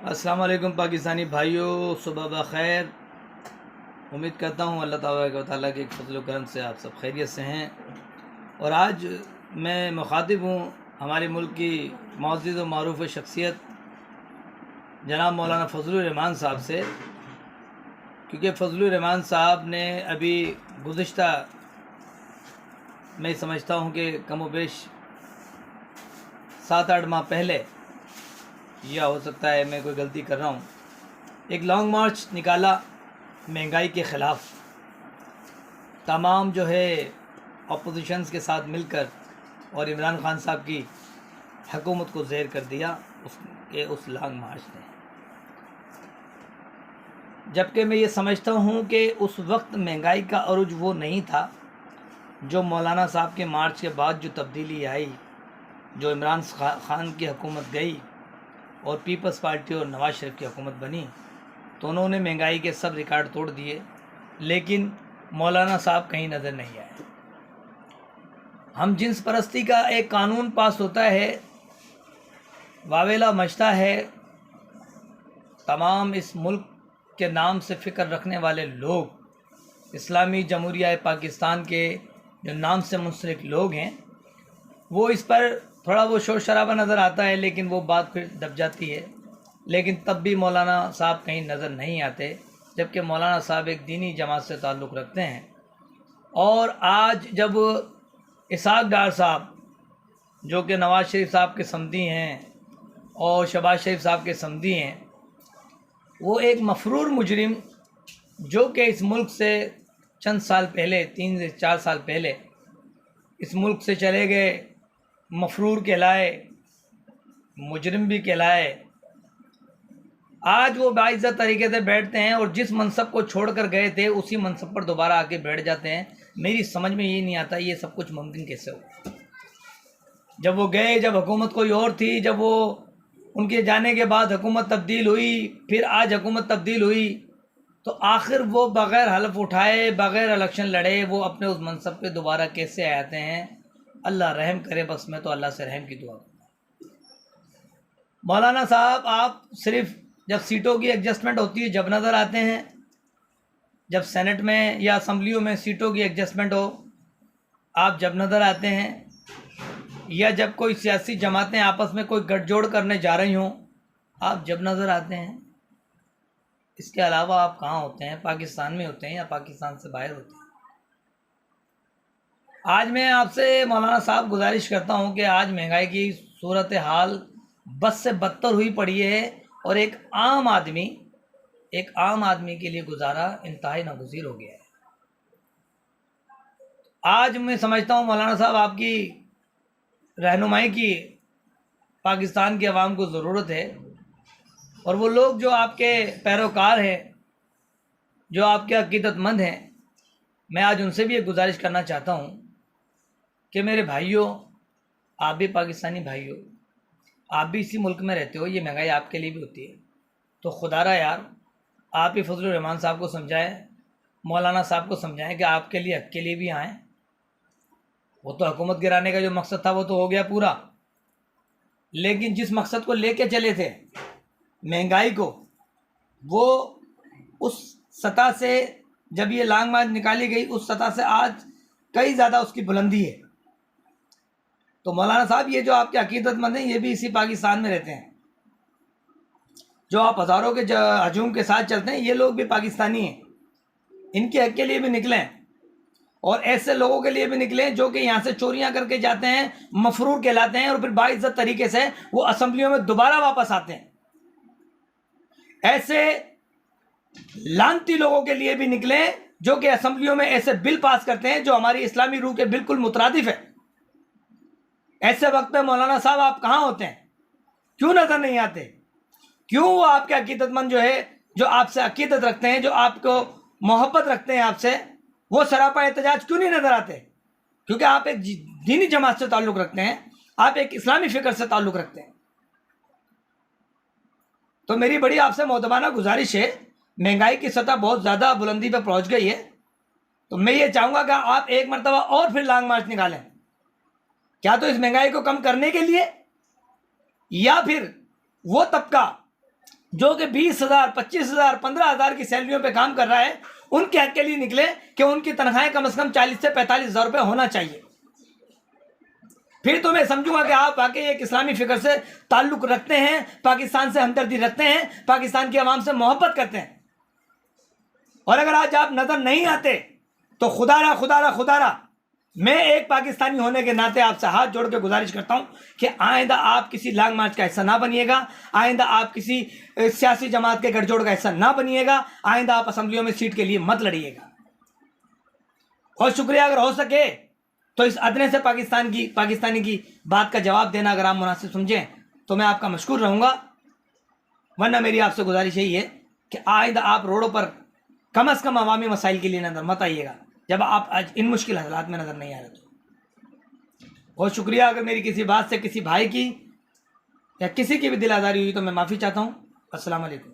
السلام علیکم پاکستانی بھائیوں، صبح بخیر۔ امید کرتا ہوں اللہ تبارک و تعالیٰ کے فضل و کرم سے آپ سب خیریت سے ہیں۔ اور آج میں مخاطب ہوں ہمارے ملک کی معزز و معروف شخصیت جناب مولانا فضل الرحمان صاحب سے، کیونکہ فضل الرحمان صاحب نے ابھی گزشتہ میں سمجھتا ہوں کہ کم و بیش 7-8 ماہ پہلے، یا ہو سکتا ہے میں کوئی غلطی کر رہا ہوں، ایک لانگ مارچ نکالا مہنگائی کے خلاف۔ تمام جو ہے اپوزیشنز کے ساتھ مل کر اور عمران خان صاحب کی حکومت کو زیر کر دیا اس لانگ مارچ نے۔ جبکہ میں یہ سمجھتا ہوں کہ اس وقت مہنگائی کا عروج وہ نہیں تھا جو مولانا صاحب کے مارچ کے بعد جو تبدیلی آئی، جو عمران خان کی حکومت گئی اور پیپلز پارٹی اور نواز شریف کی حکومت بنی، تو انہوں نے مہنگائی کے سب ریکارڈ توڑ دیے، لیکن مولانا صاحب کہیں نظر نہیں آئے۔ ہم جنس پرستی کا ایک قانون پاس ہوتا ہے، واویلا مچتا ہے، تمام اس ملک کے نام سے فکر رکھنے والے لوگ، اسلامی جمہوریہ پاکستان کے جو نام سے منسلک لوگ ہیں، وہ اس پر تھوڑا وہ شور شرابہ نظر آتا ہے، لیکن وہ بات پھر دب جاتی ہے۔ لیکن تب بھی مولانا صاحب کہیں نظر نہیں آتے، جبکہ مولانا صاحب ایک دینی جماعت سے تعلق رکھتے ہیں۔ اور آج جب اسحاق ڈار صاحب، جو کہ نواز شریف صاحب کے صمدی ہیں اور شہباز شریف صاحب کے صمدی ہیں، وہ ایک مفرور مجرم جو کہ اس ملک سے چند سال پہلے 3 سے 4 سال پہلے اس ملک سے چلے گئے، مفرور کہلائے، مجرم بھی کہلائے، آج وہ باعزت طریقے سے بیٹھتے ہیں اور جس منصب کو چھوڑ کر گئے تھے اسی منصب پر دوبارہ آ کے بیٹھ جاتے ہیں۔ میری سمجھ میں یہ نہیں آتا یہ سب کچھ ممکن کیسے ہو۔ جب وہ گئے، جب حکومت کوئی اور تھی، جب وہ ان کے جانے کے بعد حکومت تبدیل ہوئی، پھر آج حکومت تبدیل ہوئی، تو آخر وہ بغیر حلف اٹھائے، بغیر الیکشن لڑے، وہ اپنے اس منصب پہ دوبارہ کیسے آتے ہیں؟ اللہ رحم کرے، بس میں تو اللہ سے رحم کی دعا کروں۔ مولانا صاحب، آپ صرف جب سیٹوں کی ایڈجسٹمنٹ ہوتی ہے جب نظر آتے ہیں، جب سینٹ میں یا اسمبلیوں میں سیٹوں کی ایڈجسٹمنٹ ہو آپ جب نظر آتے ہیں، یا جب کوئی سیاسی جماعتیں آپس میں کوئی گٹھ جوڑ کرنے جا رہی ہوں آپ جب نظر آتے ہیں۔ اس کے علاوہ آپ کہاں ہوتے ہیں؟ پاکستان میں ہوتے ہیں یا پاکستان سے باہر ہوتے ہیں؟ آج میں آپ سے مولانا صاحب گزارش کرتا ہوں کہ آج مہنگائی کی صورتحال بد سے بدتر ہوئی پڑی ہے، اور ایک عام آدمی کے لیے گزارا انتہائی ناگزیر ہو گیا ہے۔ آج میں سمجھتا ہوں مولانا صاحب آپ کی رہنمائی کی پاکستان کی عوام کو ضرورت ہے، اور وہ لوگ جو آپ کے پیروکار ہیں، جو آپ کے عقیدت مند ہیں، میں آج ان سے بھی ایک گزارش کرنا چاہتا ہوں کہ میرے بھائیوں، آپ بھی پاکستانی بھائیوں، آپ بھی اسی ملک میں رہتے ہو، یہ مہنگائی آپ کے لیے بھی ہوتی ہے، تو خدا را یار آپ ہی فضل الرحمان صاحب کو سمجھائیں، مولانا صاحب کو سمجھائیں کہ آپ کے لیے حق کے لیے بھی آئیں۔ وہ تو حکومت گرانے کا جو مقصد تھا وہ تو ہو گیا پورا، لیکن جس مقصد کو لے کے چلے تھے مہنگائی کو، وہ اس سطح سے جب یہ لانگ مارچ نکالی گئی، اس سطح سے آج کئی زیادہ اس کی بلندی ہے۔ تو مولانا صاحب، یہ جو آپ کے عقیدت مند ہیں یہ بھی اسی پاکستان میں رہتے ہیں، جو آپ ہزاروں کے ہجوم کے ساتھ چلتے ہیں، یہ لوگ بھی پاکستانی ہیں۔ ان کے حق کے لیے بھی نکلیں، اور ایسے لوگوں کے لیے بھی نکلیں جو کہ یہاں سے چوریاں کر کے جاتے ہیں، مفرور کہلاتے ہیں، اور پھر باعزت طریقے سے وہ اسمبلیوں میں دوبارہ واپس آتے ہیں۔ ایسے لعنتی لوگوں کے لیے بھی نکلیں جو کہ اسمبلیوں میں ایسے بل پاس کرتے ہیں جو ہماری اسلامی روح کے بالکل مترادف ہے۔ ایسے وقت پہ مولانا صاحب آپ کہاں ہوتے ہیں؟ کیوں نظر نہیں آتے؟ کیوں وہ آپ کے عقیدت مند جو ہے، جو آپ سے عقیدت رکھتے ہیں، جو آپ کو محبت رکھتے ہیں آپ سے، وہ سراپا احتجاج کیوں نہیں نظر آتے؟ کیونکہ آپ ایک دینی جماعت سے تعلق رکھتے ہیں، آپ ایک اسلامی فکر سے تعلق رکھتے ہیں۔ تو میری بڑی آپ سے مؤدبانہ گزارش ہے، مہنگائی کی سطح بہت زیادہ بلندی پہ پہنچ گئی ہے، تو میں یہ چاہوں گا کہ آپ ایک مرتبہ اور پھر لانگ مارچ نکالیں، کیا تو اس مہنگائی کو کم کرنے کے لیے، یا پھر وہ طبقہ جو کہ 20,000 25,000 15,000 کی سیلریوں پہ کام کر رہا ہے، ان کے حق کے لیے نکلے کہ ان کی تنخواہیں کم از کم 40 سے 45,000 روپے ہونا چاہیے. پھر تو میں سمجھوں گا کہ آپ واقعی ایک اسلامی فکر سے تعلق رکھتے ہیں، پاکستان سے ہمدردی رکھتے ہیں، پاکستان کی عوام سے محبت کرتے ہیں. اور اگر آج آپ نظر نہیں آتے تو خدا را میں ایک پاکستانی ہونے کے ناطے آپ سے ہاتھ جوڑ کے گزارش کرتا ہوں کہ آئندہ آپ کسی لانگ مارچ کا حصہ نہ بنیے گا، آئندہ آپ کسی سیاسی جماعت کے گٹھ جوڑ کا حصہ نہ بنیے گا، آئندہ آپ اسمبلیوں میں سیٹ کے لیے مت لڑیے گا. بہت شکریہ. اگر ہو سکے تو اس ادنے سے پاکستانی کی بات کا جواب دینا اگر آپ مناسب سمجھیں تو میں آپ کا مشکور رہوں گا. ورنہ میری آپ سے گزارش یہی ہے کہ آئندہ آپ روڈوں پر کم از کم عوامی مسائل کے لیے نظر مت آئیے گا جب آپ آج ان مشکل حالات میں نظر نہیں آ رہے. تو بہت شکریہ. اگر میری کسی بات سے کسی بھائی کی یا کسی کی بھی دل آزاری ہوئی تو میں معافی چاہتا ہوں. السلام علیکم.